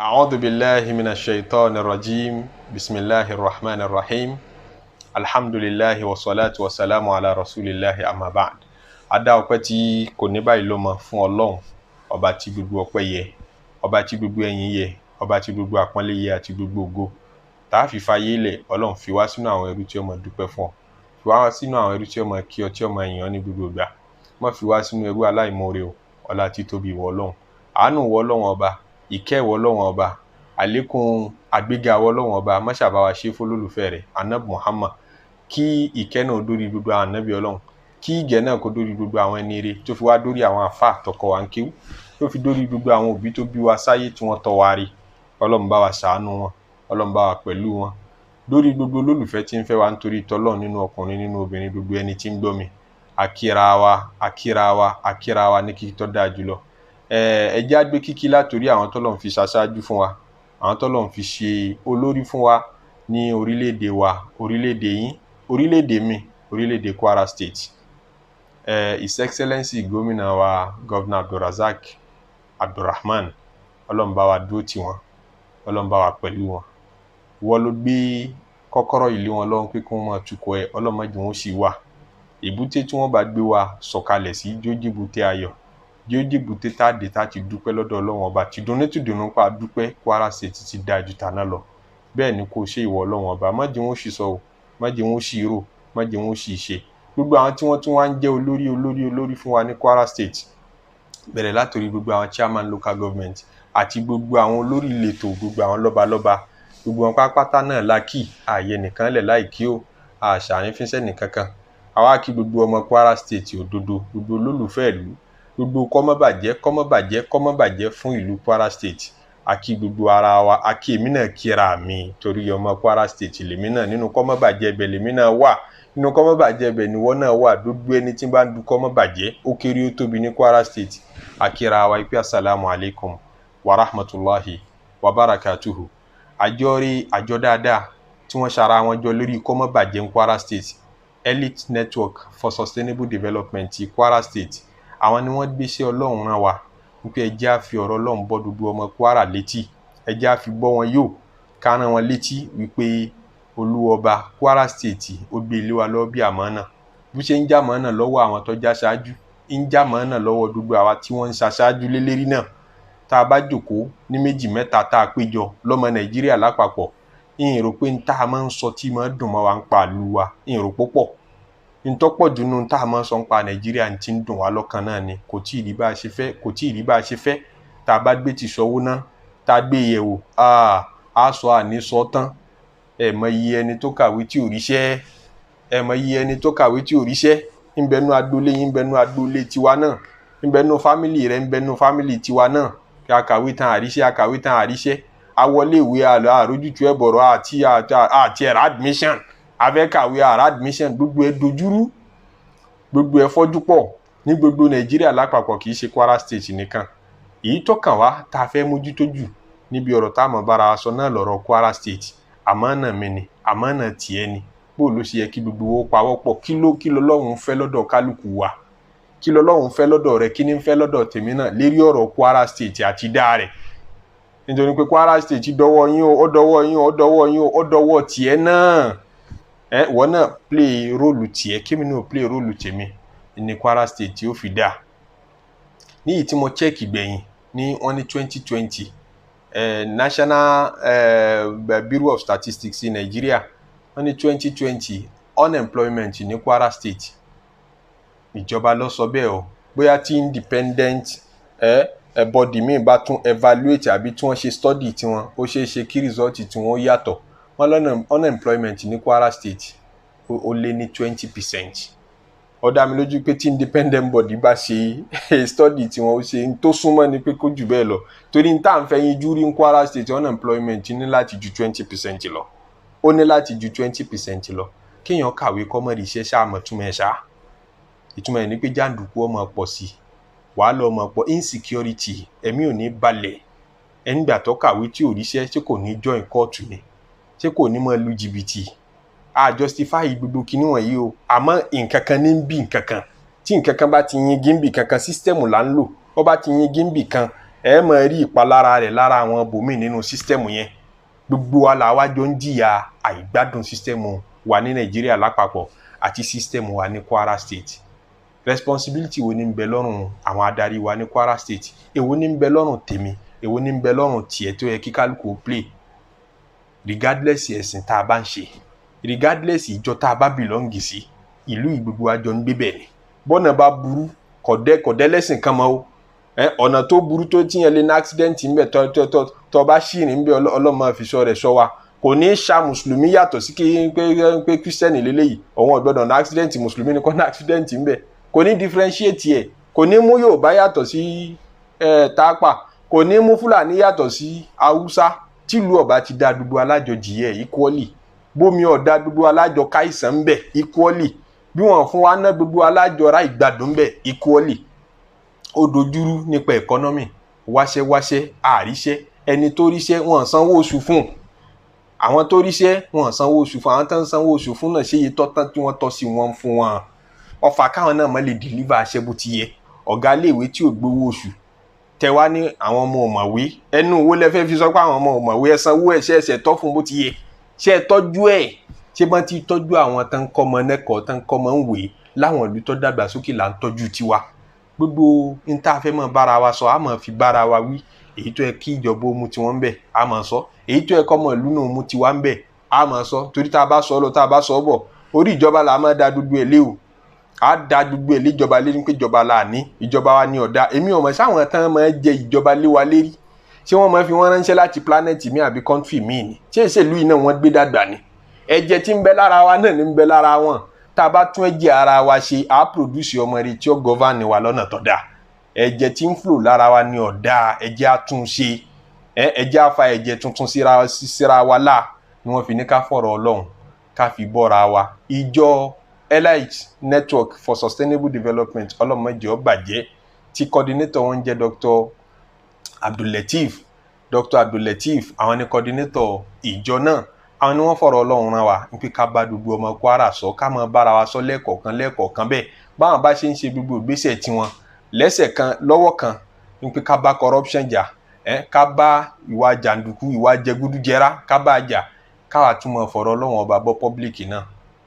أعوذ بالله من الشيطان الرجيم بسم الله الرحمن الرحيم الحمد لله والصلاة والسلام على رسول الله أما بعد. Adá ọpẹ́ tí kò ní báyìí ló mọ fún Ọlọ́run, ọba tí gbogbo ọpẹ́ yẹ, ọba tí gbogbo ẹ̀yìn yẹ, ọba tí gbogbo àpọ́nlé yẹ àti gbogbo ògo. Tá a fi fayé lẹ̀, Ọlọ́run fi wá sínú àwọn ẹrú tí ó máa dúpẹ́ fún ọ. Fi wá sínú àwọn ẹrú tí ó máa kí ọ, tí ó máa yìn ọ́ ní gbogbo ìgbà. Má fi wá sínú ẹrú aláìmoore o. Ọlá títóbi ìwọ Ọlọ́run. Àánú ìwọ Ọlọ́run ọba, ìkẹ́ ìwọ Ọlọ́run ọba, àlékún àgbéga ìwọ Ọlọ́run ọba, má ṣà bá wa ṣe fólólùfẹ́ rẹ̀ Ànábì Muhammad. Kí ìkẹ́ náà dórí gbogbo àwọn ànábì Ọlọ́run, kí ìgẹ̀ náà kó dórí gbogbo àwọn ẹni ire, tó fi wá dórí àwọn àfáà tọkọ wa ń kéwú, tó fi dórí gbogbo àwọn òbí tó bí wa sáyé tí wọ́n tọ́ wa rí. Ọlọ́run bá wa ṣàánú wọn, Ọlọ́run bá wa pẹ̀lú wọn. Dórí gbogbo olólùfẹ́ tí ń fẹ́ wa nítorí tọ́lọ́run, nínú ọkùnrin nínú obìnrin, gbogbo ẹni tí ń gbọ́ mi, akíra wa ní kíkí tó dáa jùlọ. Ẹ jẹ́ á gbé kíkí látòrí àwọn tọ́lọ́run fi ṣaṣáájú fún wa, àwọn tọ́lọ́run fi ṣe olórí fún wa ní orílẹ̀-èdè wa, orílẹ̀-èdè yín, orílẹ̀-èdè mi, orílẹ̀-èdè Kwara State. His Excellency gómìnà wa Governor Abdulrazak Abdulrahman, Ọlọ́run bá wa dúró tì wọ́n, Ọlọ́run bá wa pẹ̀lú wọn. Wọ́n ló gbé kọ́kọ́rọ́ ìlú wọn lọ́wọ́ pé kí wọ́n máa tukọ̀ ẹ̀, Ọlọ́run má jẹ́ wọn sì wà. Èbúté tí wọ́n bá gbé wa sọ̀kalẹ̀ sí jójìbúté ayọ̀, jójìbúté tá a dé tá a ti dúpẹ́ lọ́dọ̀ Ọlọ́run ọba, tìdùnnú pa dúpẹ́. Kwara State ti dáa ju tàná lọ. Bẹ́ẹ̀ ni kò ṣe ìwọ Ọlọ́run ọba, má jẹ́ wọn sì sọ o, má jẹ́ wọn sì rò, má jẹ́ wọn sì ṣe. Gbogbo àwọn tí wọ́n tún wá ń jẹ́ olórí fún wa ní Kwara State, bẹ̀rẹ̀ látòrí gbogbo àwọn chairman local government àti gbogbo àwọn olórí ìletò, gbogbo àwọn lọ́balọ́ba, gbogbo wọn pátápátá náà la kí, ààyè nìkan lẹ̀ láì kí o, àṣàrin fíṣẹ́ nìkankan. Àwa kí gbogbo ọmọ Kwara State òdodo, gbogbo olólùfẹ́ ìlú, gbogbo kọ́mọ́bàjẹ́ fún ìlú Kwara State. A kí gbogbo ara wa, a kí èmi náà kíra mi torí ọmọ Kwara State lèmi náà, nínú kọ́mọ́bàjẹ́ ibẹ̀ lèmi náà wà, nínú kọ́mọ́bàjẹ́ ibẹ̀ níwọ náà wà. Gbogbo ẹni tí bá ń du kọ́mọ́bàjẹ́, ó kéré ó tóbi ní Kwara State, a kíra wa ipe assalamu alaikum wa rahmatulahi wa barakatuhu. Àjọ dáadáa tí wọ́n ṣara wọn jọ lórí kọ́mọ́bàjẹ́ ní Kwara State, Elite Network for Sustainable Development ti Kwara State, àwọn ni wọ́n gbéṣẹ́ Ọlọ́run rán wa wípé ẹ jẹ́ á fi ọ̀rọ̀ Ọlọ́run bọ́ gbogbo ọmọ Kwara létí, ẹ jẹ́ á fi bọ́ wọn yóò, ká rán wọn létí wípé olúọba Kwara State ó gbé ilé wa lọ́wọ́ bí àmánà. Bó ṣe ń jámánà lọ́wọ́ àwọn tó já ṣáájú, ń jámánà lọ́wọ́ gbogbo àwa tí wọ́n ń ṣaṣáájú lélẹ́rí náà. Tá a bá jókòó ní méjì mẹ́ta tá a péjọ lọ́mọ Nàìjíríà lápapọ̀, ìyìn rò pé ń tá a máa ń sọ tí máa ń dùn mọ́ wa ń pa ìlú wa, ìyìn rò púpọ̀. Ń tọ́pọ̀ jù nínú tá a máa ń sọ ń pa Nàìjíríà ti ń dùn wá lọ́kàn náà ni, kò tí ì rí bá a ṣe fẹ́, tá a bá gbé ti sọ́wọ́ náà, tá a gbé yẹ̀wò, a sọ àní sọ tán. Ẹ mọ iye ẹni tó kàwé tí ò ríṣẹ́, ń bẹnu agboolé yín, ń bẹnu agboolé tiwa náà, ń bẹnu fámìlì rẹ̀, ń bẹnu fámìlì tiwa náà. Kí a kàwé tán àríṣẹ́, a wọlé ìwé àlọ́ àrójútu ẹ̀bọ̀rọ̀ àti ẹ̀rọ admission, a fẹ́ kàwé àrà admission, gbogbo ẹ̀ dojúrú, gbogbo ẹ̀ fọ́jú pọ̀ ní gbogbo Nàìjíríà lápapọ̀, kì í ṣe Kwara State nìkan. Èyí tó kàn wá tá a fẹ́ mójútó jù níbi ọ̀rọ̀ tá a mọ̀ bára sọ náà lọ́rọ̀ Kwara State. Àmánà mi ni, àmánà tiẹ̀ ni. Bó ló ṣe yẹ kí gbogbo owó pawọ́ pọ̀, kí lọ́lọ́run fẹ́ lọ́dọ̀ kálukú wa, kí lọ́lọ́run fẹ́ lọ́dọ̀ rẹ, kí ní fẹ́ lọ́dọ̀ tèmi náà lérí ọ̀rọ̀ Kwara State àti dá rẹ̀. Nítorí pé Kwara State dọ́wọ́ yín o, ó dọ́wọ́ tiẹ̀ náà. Wọ́n náà play róòlù tiẹ̀, kémi náà play róòlù tèmi ní Kwara State tí ó fi dá. Ní èyí tí mo check gbẹ̀yìn ní wọ́n ní 2020, National Bureau of Statistics in Nigeria, wọ́n ní 2020 unemployment ní Kwara State, ìjọba ló sọ bẹ́ẹ̀ o. Bóyá tí independent body mi bá tún evaluate àbí tí wọ́n ṣe study tiwọn, ó ṣeé ṣe kí result tí wọ́n yàtọ̀. Wọ́n lọ́nà unemployment ní Kwara State ó lé ní 20%. Ó dá mi lójú pé tí independent body bá ṣe study tí wọ́n ṣe ń tó súnmọ́ ni pé kó jù bẹ́ẹ̀ lọ, torí ní tá à ń fẹ́ yín jú rí ní Kwara State unemployment ní láti ju 20% lọ, ó ní láti ju 20% lọ. Kéèyàn kàwé kọ́mọ̀rì iṣẹ́ ṣáàmọ̀ túmọ̀ ẹ̀ ṣá, ìtumọ̀ ẹ̀ ní pé jàǹdùkú ọmọ pọ̀ sí, wàhálà ọmọ pọ̀, insecurity, ẹ̀mí ò ní balẹ̀. Ẹnìgbà tó kàwé tí ò ríṣẹ́, ṣé kò ní join court ni, ṣé kò ní mọ́ lu jìbìtì? A justify gbogbo kinní wọ̀nyí o, àmọ́ nǹkan kan ní bí nǹkan kan, tí nǹkan kan bá ti yingin bì kankan, system là ń lò, ó bá ti yingin bì kan, ẹ máa rí ìpalára rẹ̀ lára àwọn bòmíì nínú sísítẹ́ẹ̀mù yẹn. Gbogbo wa la wá jọ ń jìyà àìgbádùn sísítẹ́ẹ̀mù wa ní Nàìjíríà lápapọ̀ àti sísítẹ́ẹ̀mù wa ní Kwara State. Responsibility wo ni ń bẹ lọ́rùn àwọn adarí wa ní Kwara State? Èwo ni ń bẹ lọ́rùn tèmi? Èwo ni ń bẹ lọ́rùn tiẹ̀ tó yẹ kí kálukú play? Regardless ẹ̀sìn tá a bá ń ṣe, regardless ìjọ tá a bá belong sí, ìlú gbogbo wa jọ ń gbé bẹ̀ ni. Bọ́nà bá burú kọ̀dẹ́ lẹ́sìn kan mọ́ o. Ọ̀nà tó burú tó tíyẹn lé ní accident ń bẹ tó bá ṣìrìn ń bẹ Ọlọ́run fi sọ rẹ̀ sọ wa. Kò ní ṣa mùsùlùmí yàtọ̀ sí pé kírísítẹ́nì lélẹ́yìí ọ̀wọ́n ọ̀gbọ́dọ̀ ní accident mùsùlùmí ní kọ́ ní accident ń bẹ. Kò ní differentiate ẹ̀, kò ní mú Yorùbá yàtọ̀ sí tápà, kò ní mú Fúlàní yàtọ̀ sí Haúsá. Tìlú ọba ti dá gbogbo alájọ jìyẹ equally, bómi ọ̀dá gbogbo alájọ káìsàn ń bẹ equally, bí wọ́n fún wa ná gbogbo alájọ ra ìgbádùn ń bẹ equally. Ó dojúrú nípa economy, wáṣẹ́wáṣẹ́ àríṣẹ́, ẹni tó ríṣẹ́ wọ́n sanwó oṣù fún, àwọn tó ríṣẹ́ wọ́n sanwó oṣù fún, àwọn tó ń sanwó oṣù fún náà ṣe iye tọ́tán tí wọ́n tọ́ sí wọn fún wọn. Ọfà káwọn náà má lè deliver aṣẹ́ bó ti yẹ. Ọ̀gá iléèwé tí ò gbowó oṣù tẹwa ní àwọn ọmọ ọ̀mọ̀wé, ẹnu owó lẹ́fẹ́ fi sọ pé àwọn ọmọ ọ̀mọ̀wé ẹ sanwó ẹ̀ṣẹ̀ tọ́ fún bó ti yẹ. Ṣé ẹ tọ́jú ẹ̀? Ṣé bọ́n ti tọ́jú àwọn tán kọ́ ọmọ nẹ́kọ̀ọ́ tán kọ́ ọmọ ń wèé láwọn ìlú tó dàgbà sókè là ń tọ́jú tiwa? Gbogbo n tá a fẹ́ mọ́ bára wa sọ á mọ̀ fi bára wa wí. Èyí tó yẹ kí ìjọba ó mú tiwọn ń bẹ̀ á mọ̀ sọ, èyí tó yẹ kọ́ ọmọ ìlú náà mú tiwa ń bẹ̀ á mọ̀ sọ. Torí tá a bá sọ lọ tá a bá sọ bọ̀, orí ìjọba là máa da gbogbo ẹ̀ lé o. A da gbogbo ẹ̀ lé ìjọba lérí pé ìjọba là ní, ìjọba wa ní ọ̀dà. Èmi ò mọ̀ sáwọn tán máa jẹ ìjọba lé wa lérí, ṣé wọ́n máa fi wọ́n ránṣẹ́ láti planet mi àbí country mi ni? Ṣé ìṣèlú yìí náà wọ́n gbé dàgbà ni? Ẹ̀jẹ̀ tí ń bẹ lára wa náà ní ń bẹ lára wọn. Tá a bá tún ẹ̀jẹ̀ ara wa ṣe, á produce ọmọ rẹ̀ tí ó govern wa lọ́nà tó dáa. Ẹ̀jẹ̀ tí ń flow lára wa ní ọ̀dà, ẹ̀jẹ̀ á tún ṣe, ẹ̀jẹ̀ á fa ẹ̀jẹ̀ tuntun síra wa lá ni wọ́n fi ní ká fọ̀rọ̀ Ọlọ́run ká fi bọ́ra wa. Ìjọ Elite Network for Sustainable Development ọlọ́mọdé ó bàjẹ́, tí coordinator wọn jẹ́ Dr. Abdul-Lateef. Àwọn ni coordinator ìjọ náà. Àwọn ni wọ́n fọ̀rọ̀ Ọlọ́run rán wa pé ká bá gbogbo ọmọ Kwara sọ, ká máa bára wa sọ lẹ́ẹ̀kọ̀ọ̀kan bẹ́ẹ̀. Báwọn bá ṣe ń ṣe gbogbo ìgbésẹ̀ tiwọn lẹ́sẹ̀ kan lọ́wọ́ kan pé ká bá corruption jà, ká bá ìwà jàǹdùkú ìwà jẹgúdújẹrá ká bá jà, káwa tún máa fọ̀rọ̀ Ọlọ́run ọba bọ́ public náà.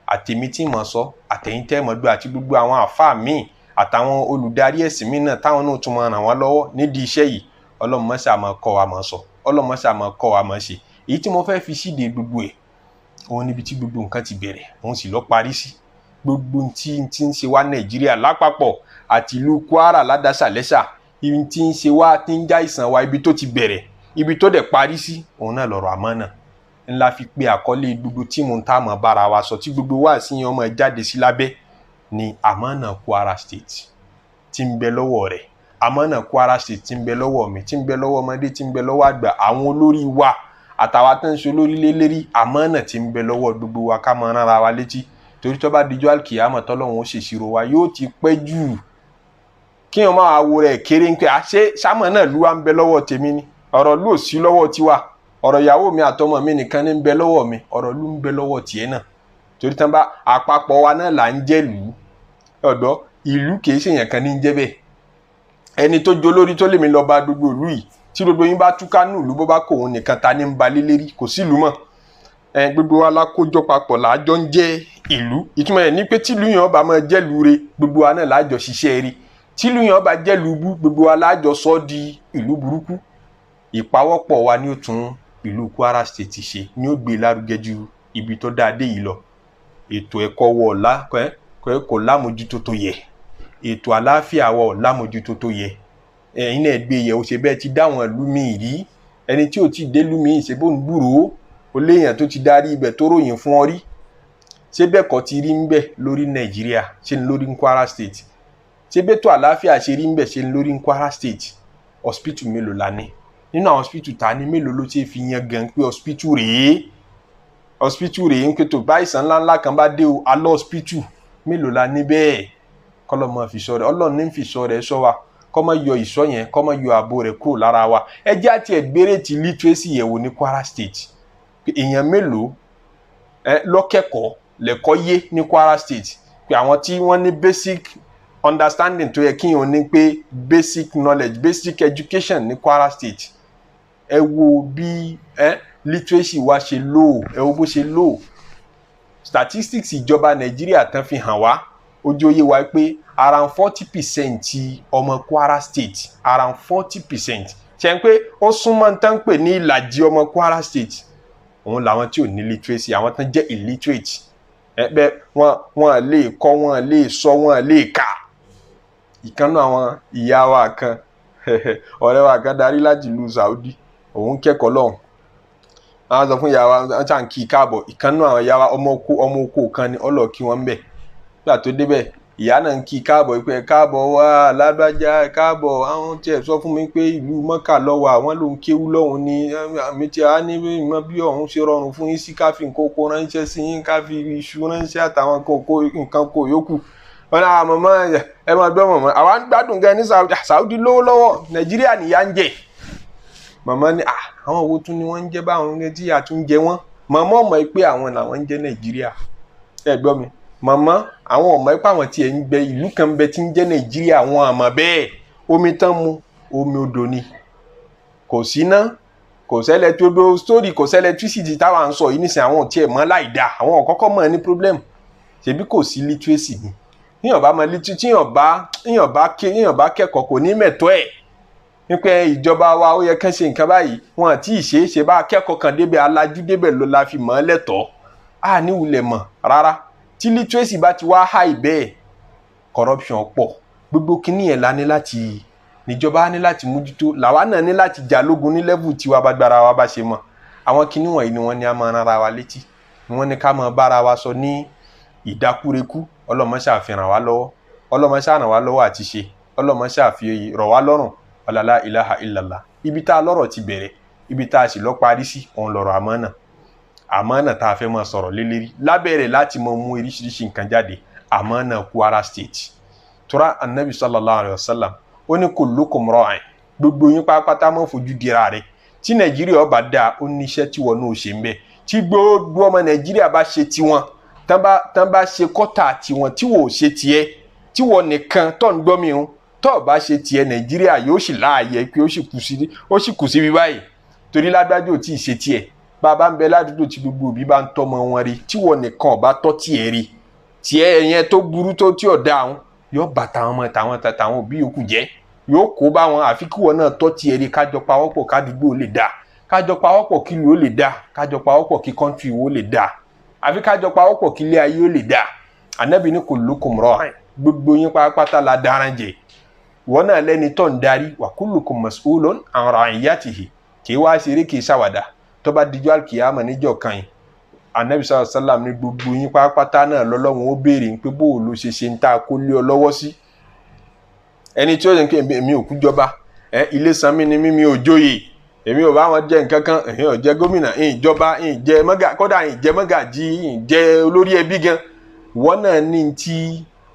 Àtèmi tí mọ̀ sọ, àtẹ̀yìn tẹ́ mọ̀ gbọ́, àti gbogbo àwọn àfáà míì àtàwọn olùdarí ẹ̀sìn míì náà táwọn náà tún máa ràn wọ́n lọ́wọ́ nídìí iṣẹ́ yìí. Ọlọ́run má ṣá máa kọ́ wa máa sọ, Ọlọ́run má ṣá máa kọ́ wa máa ṣe. Èyí tí mo fẹ́ fi síde gbogbo ẹ̀, òun níbi tí gbogbo nǹkan ti bẹ̀rẹ̀, òun sì lọ parí sí. Gbogbo tí ń ṣe wá Nàìjíríà lápapọ̀ àti ìlú Kwara ládàṣàlẹ́ṣà, ibi tí ń ṣe wá tí ń já ìsàn wa, ibi tó ti bẹ̀rẹ̀, ibi tó dẹ̀ parí sí, òun náà lọ̀rọ̀ àmánà. Ńlá fi pé àkọlé gbogbo tí mo ń tá mọ̀ bára wa sọ, tí gbogbo wa sí yan ọmọ jáde sí lábẹ́ ni àmánà Kwara State tí ń bẹ lọ́wọ́ rẹ̀. Àmánà Kwara State tí ń bẹ lọ́wọ́ mi, tí ń bẹ lọ́wọ́ ọmọdé, tí ń bẹ lọ́wọ́ àgbà, àwọn olórí wa àtàwa tó ń ṣe olórí lélérí. Àmánà tí ń bẹ lọ́wọ́ gbogbo wa ká máa rán ara wa létí, torí tó bá dijọ́ àlùkìyámọ̀ tọ́lọ́run ó ṣèṣirò wa yóò ti pẹ́ jù. Kí wọ́n máa wo rẹ̀ kéré ń pé àṣẹ sámọ̀ náà lú wa ń bẹ lọ́wọ́ tèmi ni, ọ̀rọ̀ lù ò sí lọ́wọ́ tiwa, ọ̀rọ̀ ìyàwó mi àtọmọ mi nìkan ní ń bẹ lọ́wọ́ mi, ọ̀rọ̀ lù ń bẹ lọ́wọ́ tiẹ̀ náà. Torí tán bá àpapọ̀ wa náà là ń jẹ́ ìlú ọ̀dọ́, ìlú kìí ṣèyàn kan ní ń jẹ́ bẹ́ẹ̀. Ẹni tó jó lórí tó lè mi lọ bá gbogbo ìlú yìí, tí gbogbo yín bá túká nù ìlú bó bá kò òun nìkan ta ní ń ba lélérí, kò sí ìlú mọ́. Gbogbo wa lákójọ papọ̀ làájọ ń jẹ́ ìlú. Ìtumọ̀ ẹ̀ ní pé tílù yẹn ọba máa jẹ́ ìlú re, gbogbo wa náà láàjọ ṣiṣẹ́ rí. Tílù yẹn ọba jẹ́ ìlú bú, gbogbo wa láàjọ sọ di ìlú burúkú. Ìpawọ́pọ̀ wa ni ó tún ìlú Kwara State ṣe, ni ó gbé lárugẹ ju ibi tó dáadé yìí lọ. Ètò ẹ̀kọ́ wọ̀ ọ̀la kò lámójútó tó yẹ, ètò àlàáfíà wọ̀ lámójútó tó yẹ. Ẹ̀yin náà gbé yẹ̀ ó ṣe bẹ́ẹ̀ ti dáwọn ìlú mi rí, ẹni tí ò tí dé ìlú mi ṣe bó ń gbúròó, ó léèyàn tó ti darí ibẹ̀ tó ròyìn fún ọ rí. Ṣé bẹ́ẹ̀ kọ́ ti rí ń bẹ̀ lórí Nàìjíríà, ṣe ń lórí ń Kwara State? Ṣé bẹ́ẹ̀ tó àlàáfíà ṣe rí ń bẹ̀, ṣe ń lórí ń Kwara State? Hospital mélòó la ní? Nínú àwọn hospital ta ní mélòó ló ṣe fi yan gan pé hospital rèé ń pé tó bá ìsàn ńláńlá kan bá dé o, alọ́ hospital mélòó la ní bẹ́ẹ̀? Kọ́lọ́mọ fi sọ rẹ̀, Ọlọ́run ní fi sọ rẹ̀ sọ wa, kọ́mọ yọ ìsọ yẹn, kọ́mọ yọ ààbò rẹ̀ kúrò lára wa. Ẹ jẹ́ àti ẹ̀gbẹ́rẹ́ ti literacy yẹ̀wò ní Kwara State. Èèyàn mélòó lọ́kẹ́kọ̀ọ́ lẹ́kọ́ yé ní Kwara State? Pé àwọn tí wọ́n ní basic understanding tó yẹ kí n ò ní pé basic knowledge basic education ní Kwara State ẹ wo bí literacy wa ṣe low ẹ wo bó ṣe low statistics ìjọba Nàìjíríà tán fi hàn wá ojú oyè wa pé around 40% ọmọ Kwara State around 40% ṣe ń pé ó súnmọ́ tán pè ní ìlàjì ọmọ Kwara State òun làwọn tí ò ní literacy àwọn tán jẹ́ illiterate ẹ̀bẹ̀ wọn lè kọ wọn lè sọ wọn lè kà ìkànnì àwọn ìyá wa kan ọ̀rẹ́ wa kan darí láti ìlú Saudi òun kẹ́kọ̀ọ́ lọ́hùn àwọn sọ fún ìyá wa wọ́n ṣàn kí káàbọ̀ ìkànnì àwọn ìyá wa ọmọ oko kan ni ọlọ́ kí wọ́n ń bẹ̀ gbà tó débẹ̀ ìyá náà ń kí káàbọ̀ pé káàbọ̀ wá lágbájá káàbọ̀ àwọn tiẹ̀ sọ fún mi pé ìlú Mọ́kà lọ́wọ́ àwọn ló ń kéwú lọ́hùn ni àmì tí a ní ìmọ̀ bí ọ̀hún ṣe rọrùn fún yín sí ká fi nǹkan oko ránṣẹ́ sí yín ká fi iṣu ránṣẹ́ àtàwọn nǹkan kò yókù wọn náà mọ̀mọ́ ẹ máa gbọ́ mọ̀mọ́ àwa ń gbádùn gan ní Saudi lówó lọ́wọ́ Nàìjíríà nìyà ń jẹ mọ̀mọ́ ni àwọn owó tún ni wọ́n ń jẹ báwọn Nàìjíríà tún jẹ wọ́n mọ̀mọ́ mọ̀ pé àwọn làwọn ń jẹ Nàìjíríà ẹ gbọ́ mi mọ̀mọ́ àwọn ọmọ ipá àwọn tí ẹ̀ ń gbẹ ìlú kan bẹ tí ń jẹ́ Nàìjíríà àwọn àmọ́ bẹ́ẹ̀ omi tán mu omi odò ni kò sí ná kò sẹ́lẹ̀ tó do story kò sẹ́lẹ̀ electricity táwa ń sọ yìí nísìnyí àwọn tí ẹ̀ mọ́ láì dá àwọn ọ̀kọ́kọ́ mọ̀ ní problem ṣebí kò sí literacy ni yíyan bá mọ literacy yíyan bá kẹ́kọ̀ọ́ kò ní mẹ̀tọ́ ẹ̀ nípa ìjọba wa ó yẹ kán ṣe nǹkan báyìí wọn àti ìṣe bá kẹ́kọ̀ọ́ kan débẹ̀ alájú débẹ̀ ló la fi mọ̀ lẹ́tọ̀ọ́ ní wulẹ̀ mọ̀ rárá tí literacy bá ti wá high bẹ́ẹ̀ corruption pọ̀ gbogbo kíní ẹ̀ la ní láti níjọba ní láti mójútó làwa náà ní láti jà lógun ní level tiwa bá gbára wa bá ṣe mọ̀ àwọn kíní wọ̀nyí ni wọ́n ní a máa rárá wa létí ni wọ́n ní ká máa bára wa sọ ní ìdákúrekú ọlọ́mọṣà fi ràn wá lọ́wọ́ ọlọ́mọṣà ràn wá lọ́wọ́ àti ṣe ọlọ́mọṣà fi rọ̀ wá lọ́rùn ọ̀làlá ilaha illallah ibi tá a lọ́rọ̀ ti bẹ̀rẹ̀ ibi tá a sì lọ́ parí sí òun lọ́rọ̀ àmánà tá a fẹ́ máa sọ̀rọ̀ lélẹ́rí lábẹ́rẹ̀ láti mọ mú oríṣiríṣi nǹkan jáde àmánà Kwara State tura anabi sallallahu alayhi wa sallam ó ní kullukum ra'in gbogbo yín pátápátá mọ́ fojú dira rẹ̀ tí Nàìjíríà ọba dáa ó níṣẹ́ tí wọn náà ṣe ń bẹ tí gbogbo ọmọ Nàìjíríà bá ṣe tiwọn tán bá ṣe kọ́tà tiwọn tí wò ó ṣe tiẹ̀ tí wọ́n nìkan tó ń gbọ́ mi o tó bá ṣe tiẹ̀ Nàìjíríà yóò sì láàyè pé ó sì kù síbi báyìí torí ládájú ò tí ì ṣe tiẹ̀ bàbá ń bẹ ládùúgbò tí gbogbo òbí bá ń tọ́mọ wọn rí tí wọ́n nìkan ọba tọ́ tiẹ̀ rí tiẹ̀ yẹn tó burú tó tí ọ̀dà àwọn yóò bá tàwọn òbí yòókù jẹ́ yóò kó bá wọn àfi kí wọn náà tọ́ tiẹ̀ rí kájọ pawọ́pọ̀ kádùúgbò lè dáa kájọ pawọ́pọ̀ kí ìlú ó lè dáa kájọ pawọ́pọ̀ kí kọ́ńtì ó lè dáa àfi kájọ pawọ́pọ̀ kí ilé ayé ó lè dáa Ànábì ní kullukum ra'in gbogbo yín pátá la daran jẹ wọn náà lẹ́ni tó ń darí wa kullukum mas'ulun an ra'iyatihi kì í wá ṣeré kì í ṣàwàdà tó bá dijọ́ àlùkìyámà níjọ́ kan yìí Ànábì sallallahu alaihi wasallam ní gbogbo yín pátá náà lọ́lọ́run ó béèrè pé bó ló ṣe ń ta kó lé ọ lọ́wọ́ sí ẹni tí ó yẹ kí èmi ò kú jọba ilé sanmi ni mímí ò jóyè èmi ò bá wọn jẹ nǹkan kan èmi ò jẹ gómìnà ìjọba ìjẹ mọ́gà kódà ìjẹ mọ́gàjí ìjẹ olórí ẹbí gan wọn náà ní tí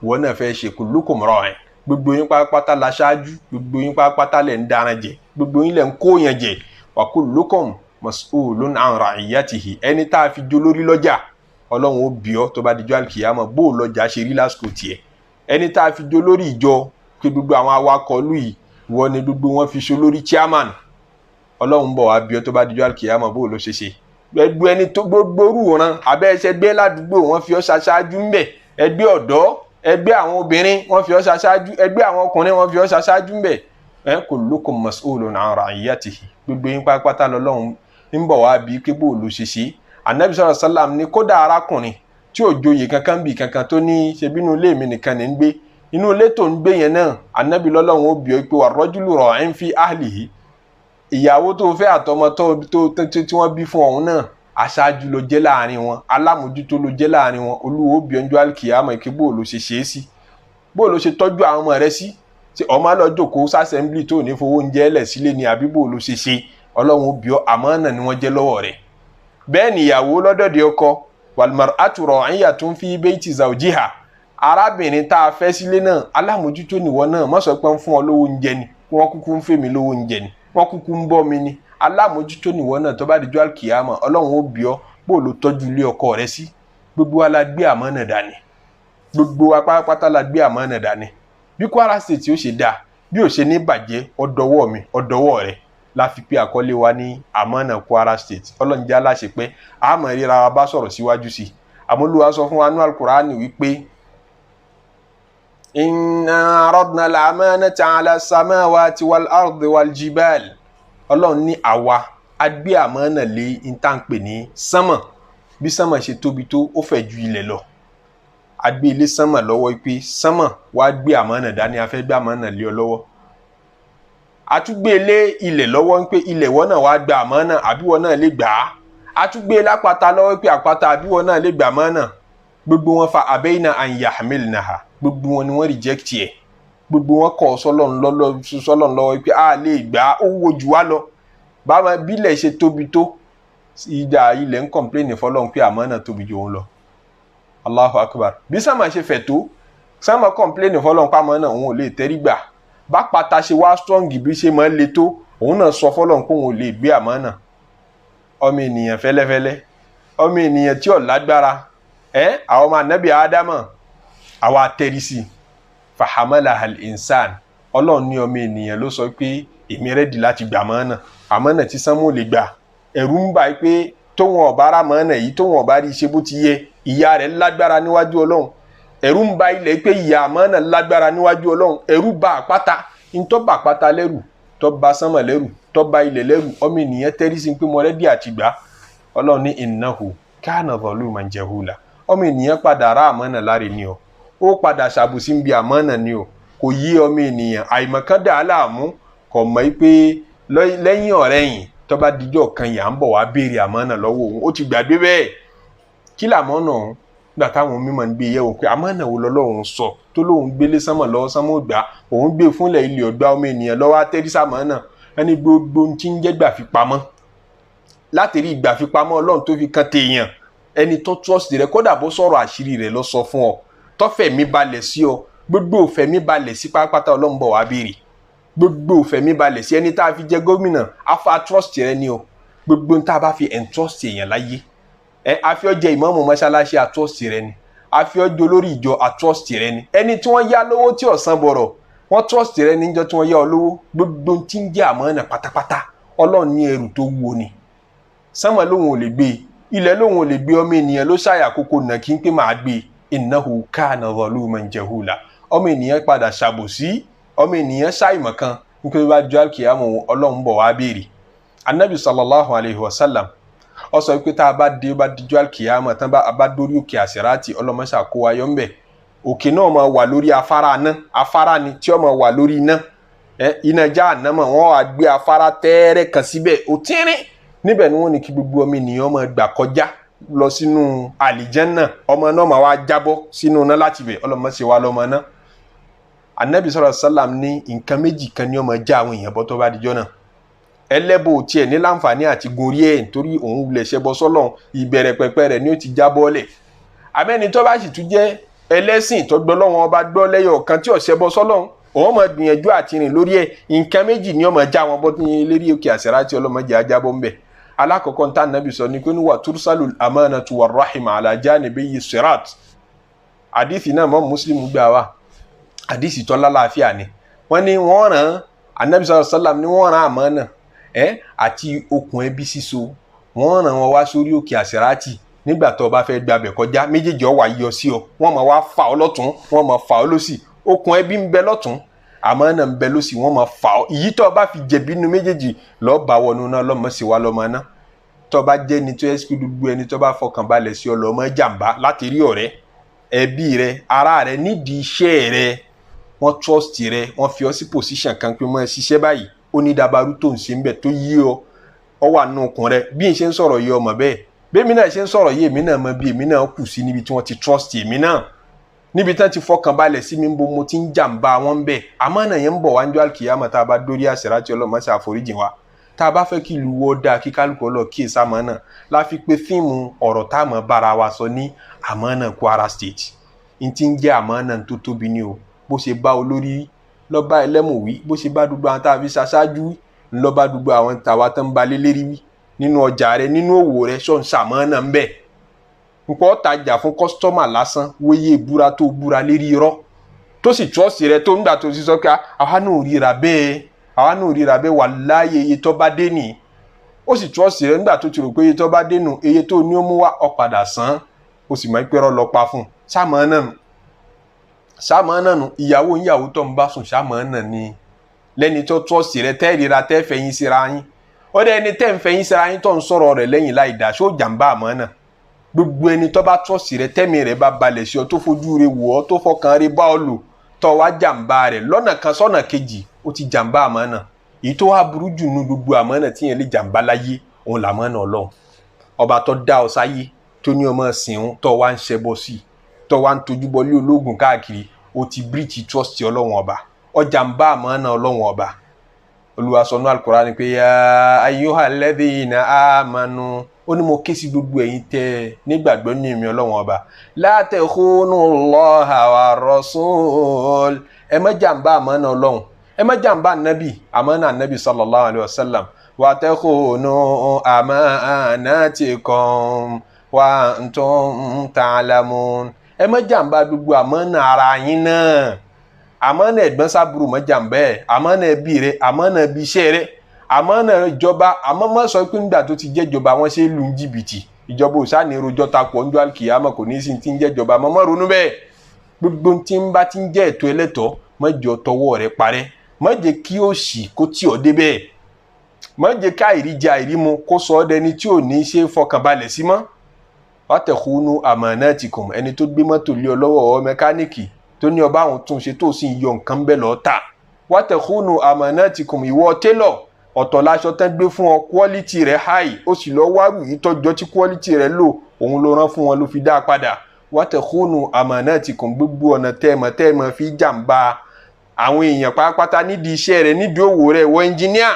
wọn náà fẹ́ ṣe kullukum ra'in gbogbo yín pátá la ṣáájú gbogbo yín pátá lẹ̀ ń daran jẹ gbogbo yín lẹ̀ ń kó yẹn jẹ wa kullukum mas'ulun an ra'iyatihi ẹni tá a fi jó lórí lọ́jà ọlọ́run ó bí ọ tó bá dijọ́ àlùkìyámà bó lọ́jà ṣe rí lásìkò tiẹ̀ ẹni tá a fi jó lórí ìjọ pé gbogbo àwọn awakọ̀ lù yìí wọ́n ní gbogbo wọn fi ṣe lórí chairman ọlọ́run bọ̀ wá bí ọ tó bá dijọ́ àlùkìyámà bó ló ṣe gbogbo ẹni tó gbogbo rúran abẹ́ ẹsẹ̀ gbé ládùúgbò wọn fi ọ́ ṣaṣáájú ńbẹ̀ ẹgbẹ́ ọ̀dọ́ ẹgbẹ́ àwọn obìnrin wọn fi ọ́ ṣaṣáájú ẹgbẹ́ àwọn ọkùnrin wọn fi ọ́ ṣaṣáájú ńbẹ̀ kullukum mas'ulun an ra'iyatihi gbogbo yín pátá lọ́lọ́run ń bọ̀ wá bí pé bó ló ṣe Ànábì sallallahu alaihi wasallam ní kódà arákùnrin tí ò joyè kankan bì kankan tó ní ṣebínú ilé mi nìkan ní ń gbé inú ilé tó ń gbé yẹn náà Ànábì lọ́lọ́run ó bí ọ pé war-rajulu ra'in fi ahlihi ìyàwó tó fẹ́ àtọmọ tí wọ́n bí fún ọ̀hún náà aṣáájú ló jẹ́ láàrin wọn alámòjútó ló jẹ́ láàrin wọn Olúwa ó bí ọjọ́ àlùkìyámà ìké bó ló ṣe é sí bó ló ṣe tọ́jú àwọn ọmọ rẹ sí tí ọmọ lọ jókòó sásẹ̀mblì tó ní fowó oúnjẹ ẹlẹ̀ sílé ni àbí bó ló ṣe Ọlọ́run ó bí ọ àmánà ni wọ́n jẹ́ lọ́wọ́ rẹ̀ bẹ́ẹ̀ ni ìyàwó lọ́dọ̀dẹ̀ ọkọ wal mar'atu ra'iyatun fi bayti zawjiha arábìnrin tá a fẹ́ sílé náà alámòjútó nìwọ náà má sọ pé ń fún ọ lówó oúnjẹ ni wọ́n kúkú ń fèmí lówó oúnjẹ ni wọ́n kúkú ń bọ́ mi ni alámòjútó nìwọ náà tó bá dijọ́ àlùkìyámà Ọlọ́run ó bí ọ bó ló tọ́jú ilé ọkọ rẹ sí gbogbo wa la gbé àmánà dání gbogbo wa pátá la gbé àmánà dání bí Kwara State ó ṣe dáa bí ó ṣe ní bàjẹ́ ọ̀dọ́wọ́ mi ọ̀dọ́wọ́ rẹ̀ la fi pé àkọlé wa ní àmọ́nà Kwara State Ọlọ́run jẹ́ aláṣẹ pé àmọ́ ríra wa bá sọ̀rọ̀ síwájú sí i àmọ́lúwa sọ fún wa ní Al-Qur'ani wípé inna aradna al-amanata ala as-samawati wal-ardi wal-jibal Ọlọ́run ní àwa a gbé àmọ́nà lé ìtànpè ní sánmà bí sánmà ṣe tóbi tó ó fẹ̀ ju ilẹ̀ lọ a gbé ilé sánmà lọ́wọ́ pé sánmà wá gbé àmọ́nà dání a fẹ́ gbé àmọ́nà lé ọ lọ́wọ́ a tún gbé lé ilẹ̀ lọ́wọ́ pé ilẹ̀ wọ́n náà wá gba àmọ́nà àbí wọ́n náà lè gbà á a tún gbé lápáta lọ́wọ́ pé àpáta àbí wọ́n náà lè gbà àmọ́nà gbogbo wọn fa abayna an yahmilnaha gbogbo wọn ni wọ́n reject ẹ̀ gbogbo wọn kọ̀ sọ́lọ́n lọ́wọ́ pé a lè gbà á ó wo jù wá lọ báwọn bílẹ̀ ṣe tóbi tó ìdá ilẹ̀ ń complain fọlọ́n pé àmọ́nà tóbi jù òun lọ Allahu Akbar bí sánmà ṣe fẹ̀ tó sánmà complain fọlọ́n pé àmọ́nà òun ò lè tẹ́rí gbà bá pátá ṣe wá strong bí ṣe máa ń le tó òun náà sọ fọlọ́n pé òun ò lè gbé àmọ́nà ọmọ ènìyàn fẹ́lẹ́fẹ́lẹ́ ọmọ ènìyàn tí ò lágbára àwọn ọmọ ànábì ádámà àwa tẹ́rìsì fahamalaha al-insan Ọlọ́run ní ọmọ ènìyàn ló sọ pé èmi rẹ́dì láti gbà àmọ́nà tí sánmọ̀ lè gbà ẹ̀rù ń bà pé tóun ọ̀bá rà mọ́nà yìí tóun ọ̀bá rí ṣe bó ti yẹ ìyà rẹ̀ lágbára níwájú Ọlọ́run ẹ̀rù ń bà ilẹ̀ pé ìyà àmọ́nà lágbára níwájú Ọlọ́run ẹ̀rù bà àpáta ntọ́ bà àpáta lẹ́rù tọ́ bà sánmọ̀ lẹ́rù tọ́ bà ilẹ̀ lẹ́rù ọmọ ènìyàn tẹ́rìsì pé mo rẹ́dì àti gbà Ọlọ́run ní innahu kana zaluman jahula ọmọ ènìyàn padà rà àmọ́nà láre ni o ó padà ṣàbùsí ń bi àmọ́nà ni o kò yí ọmọ ènìyàn àìmọ̀kan dà á láàmú kò mọ̀ pé lẹ́yìn ọ̀rẹ́yìn tó bá dijọ́ kan yà ń bọ̀ wá béèrè àmọ́nà lọ́wọ́ òun ó ti gbàgbé bẹ́ẹ̀ kí làmọ́nà òun gbà táwọn mímọ́ ń gbé yẹ̀wò pé àmọ́nà wo lọ́lọ́run sọ tó lóun gbélé sánmọ̀ lọ́wọ́ sánmọ̀ gbà òun gbé fúnlẹ̀ ilé ọ̀gbà ọmọ ènìyàn lọ́wọ́ àtẹ́rísà mọ́nà ẹni gbogbo ń ti ń jẹ́ gbà fi pamọ́ láti rí ìgbà fi pamọ́ Ọlọ́run tó fi kan téèyàn ẹni tó trust rẹ kódà bó sọ̀rọ̀ àṣírí rẹ lọ sọ fún ọ tọ́fẹ̀mí balẹ̀ sí ọ gbogbo òfẹ̀mí balẹ̀ sí pátápátá Ọlọ́run bọ̀ wá béèrè gbogbo òfẹ̀mí balẹ̀ sí ẹni tá a fi jẹ gómìnà afa trust rẹ ni o gbogbo tá a bá fi entrust èèyàn láyé àfi ọ jẹ ìmáàmù mọ́ṣáláṣí atrust rẹ ni àfi ọ jẹ olórí ìjọ atrust rẹ ni ẹni tí wọ́n yá lówó tí ọ̀sán bọ̀rọ̀ wọ́n trust rẹ níjọ́ tí wọ́n yá ọ lówó gbogbo tí ń jẹ́ àmánà pátápátá Ọlọ́run ní ẹrù tó wúwo ni sánmà lóhun ò lè gbé ilẹ̀ lóhun ò lè gbé ọmọ ènìyàn ló ṣàyà kókó nà kí n pé máa gbé innahu kana zaluman jahula ọmọ ènìyàn padà ṣàbòsí ọmọ ènìyàn ṣàìmọ̀ kan nípa bá jọ àkìyàmọ̀ Ọlọ́run bọ̀ wá béèrè anabi sallallahu alayhi wa sallam ó sọ pé tá a bá dé bá dijọ́ àkìyàmọ̀ tán bá dórí òkè àsìrátì ọlọ́mọṣà kó wa yọ ń bẹ̀ òkè náà máa wà lórí afárá ni tí ó máa wà lórí iná jahannama wọ́n wá gbé afárá tẹ́ẹ́rẹ́ kan síbẹ̀ ó tínrín níbẹ̀ ni wọ́n ní kí gbogbo ọmọ ènìyàn máa gbà kọjá lọ sínú àlìjẹ́nnà ọmọ náà máa wá jábọ́ sínú iná láti bẹ̀ ọlọ́mọṣẹ́ wa lọ́mọ náà anabi sallallahu alaihi wasallam ní nǹkan méjì kan ní ó máa já àwọn èèyàn bọ́ tó bá dijọ́ náà ẹlẹ́bọ tiẹ̀ ní láǹfààní àti gorí ẹ̀ nítorí òun wulẹ̀ ṣẹbọ sọ́lọ́run ìbẹ̀rẹ̀ pẹ̀pẹ̀ rẹ̀ ni ó ti já bọ́ọ̀lẹ̀ abẹ́ni tó bá sì tún jẹ́ ẹlẹ́sìn tó gbọ́ lọ́wọ́ ọba gbọ́ lẹ́yọ̀ kan tí ò ṣẹbọ sọ́lọ́run òun máa gbìyànjú àti rìn lórí ẹ̀ nǹkan méjì ní ó máa já wọn bọ́ ní lérí òkè àsìrátì ọlọ́mọdé ajábọ́ ńbẹ̀ alákọ̀ọ́kọ́ tá nàbì sọ ní pé ní wà tursalul amanatu warrahima ala janibi sirat àdìsí náà mọ́ Muslim gbà wá àdìsí tó lálàáfíà ni wọ́n ní wọ́n rán anabi sallallahu alaihi wasallam ní wọ́n rán àmánà àti okùn ẹbí síso wọ́n rán wọn wá sórí òkè àsìrátì nígbà tó bá fẹ́ gbàbẹ̀ kọjá méjèèjì ó wá yọ sí ọ wọ́n máa wá fà ọ́ lọ́tún wọ́n máa fà ọ́ lósì okùn ẹbí ń bẹ lọ́tún àmánà ń bẹ lósì wọ́n máa fà ọ́ ìyí tó bá fi jẹ̀bi nínú méjèèjì lọ́ọ́ bá wọnú náà lọ́mọ sí wa lọ́mọ náà tó bá jẹ́ ni tó yẹ kí gbogbo ẹni tó bá fọkàn balẹ̀ sí ọ lọ́mọ jàǹbá láti rí ọ̀rẹ́ ẹbí rẹ ará rẹ nídìí iṣẹ́ rẹ wọ́n trust rẹ wọ́n fi ọ sí position kan pé mọ́ ẹ ṣiṣẹ́ báyìí ó ní dabaru tó ń ṣe ń bẹ̀ tó yí ọ wà nù okùn rẹ bí n ṣe ń sọ̀rọ̀ yìí ọmọ bẹ́ẹ̀ bí èmi náà ṣe ń sọ̀rọ̀ yìí èmi náà mọ bí èmi náà kù sí níbi tí wọ́n ti trust èmi náà níbi tí wọ́n ti fọkàn balẹ̀ sí mi ń bo mo ti ń jàǹbá wọn bẹ́ẹ̀ àmánà yẹn ń bọ̀ wá ń jọ àkìyàmọ̀ tá a bá dórí àsìrátì Ọlọ́run ṣe àforíjì wa tá a bá fẹ́ kí ìlú wọ́ dáa kí kálukú ọlọ́ kí èsì àmánà la fi pé fíìmù ọ̀rọ̀ tá a mọ̀ bára wa sọ ní àmánà Kwara State n ti ń jẹ́ àmánà tó tóbi ní o bó ṣe bá olórí lọ́ba ẹlẹ́mù wí bó ṣe bá dùgbò àwọn tá a fi ṣaṣáájú lọ́ba dùgbò àwọn tàwa tó ń balẹ̀ lérí wí nínú ọjà rẹ nínú òwò rẹ ṣọ́ ń ṣàmánà ń bẹ̀ nǹkan ọ̀tajà fún kọ́sítọ́mà lásán wóye ìbúra tó búra lérí irọ́ tó sì trust rẹ tó nígbà tó sì sọ pé àwa náà ríra bẹ́ẹ̀ wàláhì iye tó bá dé nìyí ó sì trust rẹ nígbà tó ti rò pé iye tó bá dé nù iye tó ní ó mú wá ó padà san ó sì mọ̀ pé rọ́ lọ pa fún un sáàmọ́ náà nù ìyàwó tó ń bá sùn sáàmọ́ náà ni lẹ́ni tó trust rẹ tẹ́ ríra tẹ́ fẹ̀yìn síra yín ó dẹ́ ẹni tẹ́ ń fẹ̀yìn síra yín tó ń sọ̀rọ̀ rẹ̀ lẹ́yìn láì dá ṣó jàǹbá àmọ́ náà gbogbo ẹni tó bá trust rẹ tẹ́mi rẹ bá balẹ̀ sí ọ tó fojú rẹ wò ọ tó fọkàn rẹ bá ọ lò tó wá jàǹbá rẹ lọ́nà kan sọ́nà kejì ó ti jàǹbá àmọ́ náà èyí tó wá burú jù nù gbogbo àmọ́ náà tí yẹn lè jàǹbá láyé òun làmọ́ náà Ọlọ́run ọba tó dá ọ sáyé tó ní ọmọ sìn tó wá ń ṣẹbọ sí tó wá ń tojú bọ lé ológun káàkiri ó ti bíríìtì trust Ọlọ́run ọba ọjàǹbá àmọ́ náà Ọlọ́run ọba Olúwa sọ nínú Al-Qur'ani pé ya ayyuhal ladhina amanu ó ní mo ké sí gbogbo ẹ̀yin tẹ́ nígbàgbọ́ ní èmi Ọlọ́run ọba la takhunu Allaha wa rasul ẹ má jàǹbá àmọ́ náà Ọlọ́run ẹ má jàǹbá ànábì àmọ́ náà ànábì sallallahu alayhi wa sallam wa takhunu amanatikum wa antum ta'lamun ẹ má jàǹbá gbogbo àmọ́ náà ara yín náà àmọ́ náà ẹ̀gbọ́n sábúrò má jàǹbá ẹ̀ àmọ́ náà ẹbí rẹ àmọ́ náà ẹbí iṣẹ́ rẹ àmọ́ náà ìjọba àmọ́ má sọ pé nígbà tó ti jẹ́ ìjọba wọn ṣe lu jìbìtì ìjọba òsà ní rojọ́ takò ọjọ́ àlùkìyámà kò ní sí ti ń jẹ́ ìjọba àmọ́ má ronú bẹ́ẹ̀ gbogbo tí ń bá ti ń jẹ́ ẹ̀tọ́ ẹlẹ́tọ̀ọ́ má jọ tọwọ́ rẹ parẹ́ má jẹ́ kí òṣì kó tì ọ́ débẹ̀ má jẹ́ ká ìríjà ìrímu kó sọ ọ́ dẹni tí ò ní ṣe fọkànbalẹ̀ sí mọ́ wa takhunu amanatikum ẹni tó gbé mọ́tò lé ọ lọ́wọ́ mẹkáníìkì tó ní ọba àwọn tún ṣe tó sì ń yọ nǹkan bẹ́ẹ̀ lọ́ọ́ tà wa takhunu amanatikum ìwọ télọ̀ ọ̀tọ̀ láṣọ tán gbé fún ọ quality rẹ̀ high ó sì lọ wárù yìí tọ́jọ́ tí quality rẹ̀ lò òun ló rán fún wọn ló fi dá a padà wa takhunu amanatikum gbogbo ọ̀nà tẹ́ẹ̀mọ̀ fi jàǹbá àwọn èèyàn pátápátá nídìí iṣẹ́ rẹ̀ nídìí òwò rẹ̀ wọ ẹnjìníà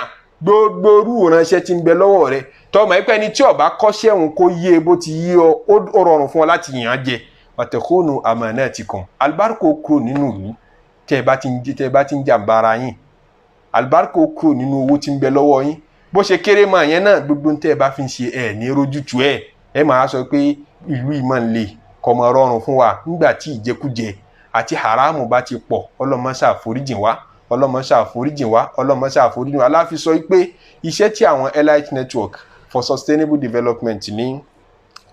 gbogbo orú ìránṣẹ́ tí ń bẹ lọ́wọ́ rẹ̀ tọmọ ẹgbẹ́ ni tí ó bá kọ́ṣẹ́ òun kó yé bó ti yé ọ ó rọrùn fún ọ láti yàn án jẹ wa takhunu amanatikum alibarika kúrò nínú ìlú tẹ́ ẹ bá ti ń jàǹbá ara yín alibarika kúrò nínú owó tí ń bẹ lọ́wọ́ yín bó ṣe kéré mọ́ àyẹn náà gbogbo tẹ́ ẹ bá fi ń ṣe ẹ̀ ní rójútu ẹ máa sọ pé ìlú ìmọ̀ ń le kọ́ mọ rọrùn fún wa nígbà tí ìjẹkújẹ àti haramu bá ti pọ̀ ọlọ́mọṣà foríjìn wá aláfi sọ pé iṣẹ́ tí àwọn Elite Network for Sustainable Development ní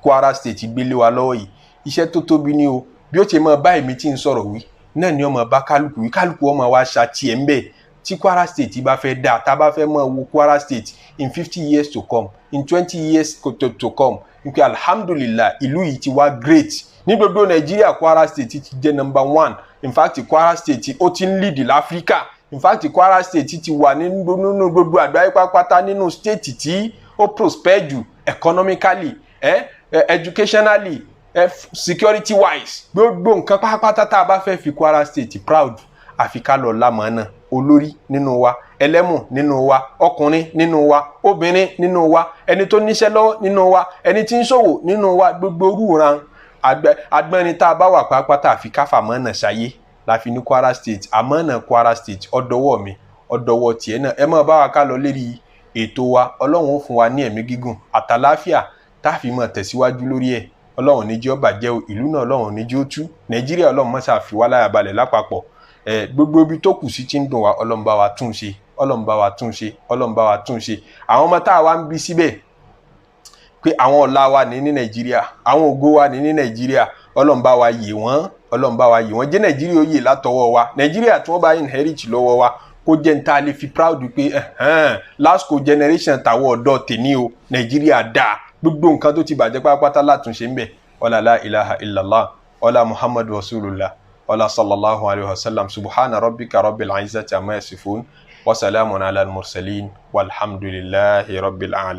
Kwara State gbélé wa lọ́wọ́ yìí iṣẹ́ tó tóbi ní o bí ó ti mọ bá èmi tí ń sọ̀rọ̀ wí náà ni ọmọ bá kálukú wí kálukú ọmọ wa ṣàtì ẹ̀ ń bẹ̀ tí Kwara State bá fẹ́ dáa tá a bá fẹ́ mọ̀ wo Kwara State in 50 years to come in 20 years to come nípa alhamdulillah ìlú yìí ti wá great ní gbogbo Nàìjíríà Kwara State ti jẹ́ number 1 in fact Kwara State ó ti ń lead l'Africa in fact Kwara State ti wà nínú gbogbo àgbáyé pátápátá nínú state tí ó prosper jù economically educationally security wise gbogbo nǹkan pátápátá tá a bá fẹ́ fi Kwara State proud àfi ká lọ lámọ̀ọ́nà olórí nínú wa ẹlẹ́mù nínú wa ọkùnrin nínú wa obìnrin nínú wa ẹni tó níṣẹ́ lọ́wọ́ nínú wa ẹni tí ń ṣòwò nínú wa gbogbo orúran agbẹ́rin tá a bá wà pátápátá àfi ká fàmọ́ọ̀nà ṣayé láfi ní Kwara State àmọ́ọ̀nà Kwara State ọ̀dọ́wọ́ mi ọ̀dọ́wọ́ tiẹ̀ náà ẹ máa bá wa ká lọ lérí ètò wa ọlọ́run ó fún wa ní ẹ̀mí gígùn àtàláfíà tá a fi máa tẹ̀síwájú lórí ẹ̀ ọlọ́run ní jẹ́ ó bàjẹ́ o ìlú náà ọlọ́run ní jẹ́ ó tú Nàìjíríà ọlọ́run má ṣe fi wá láyà balẹ̀ lápapọ̀ gbogbo ibi tó kù sí ti ń dùn wá ọlọ́run bá wa tún ṣe ọlọ́run bá wa tún ṣe ọlọ́run bá wa tún ṣe àwọn ọmọ tá a wá ń bí síbẹ̀ pé àwọn ọ̀la wa ní Nàìjíríà àwọn ògo wa ní Nàìjíríà ọlọ́run bá wa yè wọ́n ọlọ́run bá wa yè wọ́n jẹ́ Nàìjíríà ó yè látọwọ́ wa Nàìjíríà tí wọ́n bá inherit lọ́wọ́ wa kó jẹ́ n ta lè fi proud pé lásìkò generation tàwọn ọ̀dọ́ tèmi o Nàìjíríà dáa gbogbo nǹkan tó ti bàjẹ́ pátápátá látúnṣe ń bẹ̀ ọlá la ilaha illallah ọlá Muhammadu rasulullah ọlá sallallahu alayhi wa sallam subhana rabbika rabbil izzati amma yasifun wa salamun ala al mursalin walhamdulillahi rabbil alamin.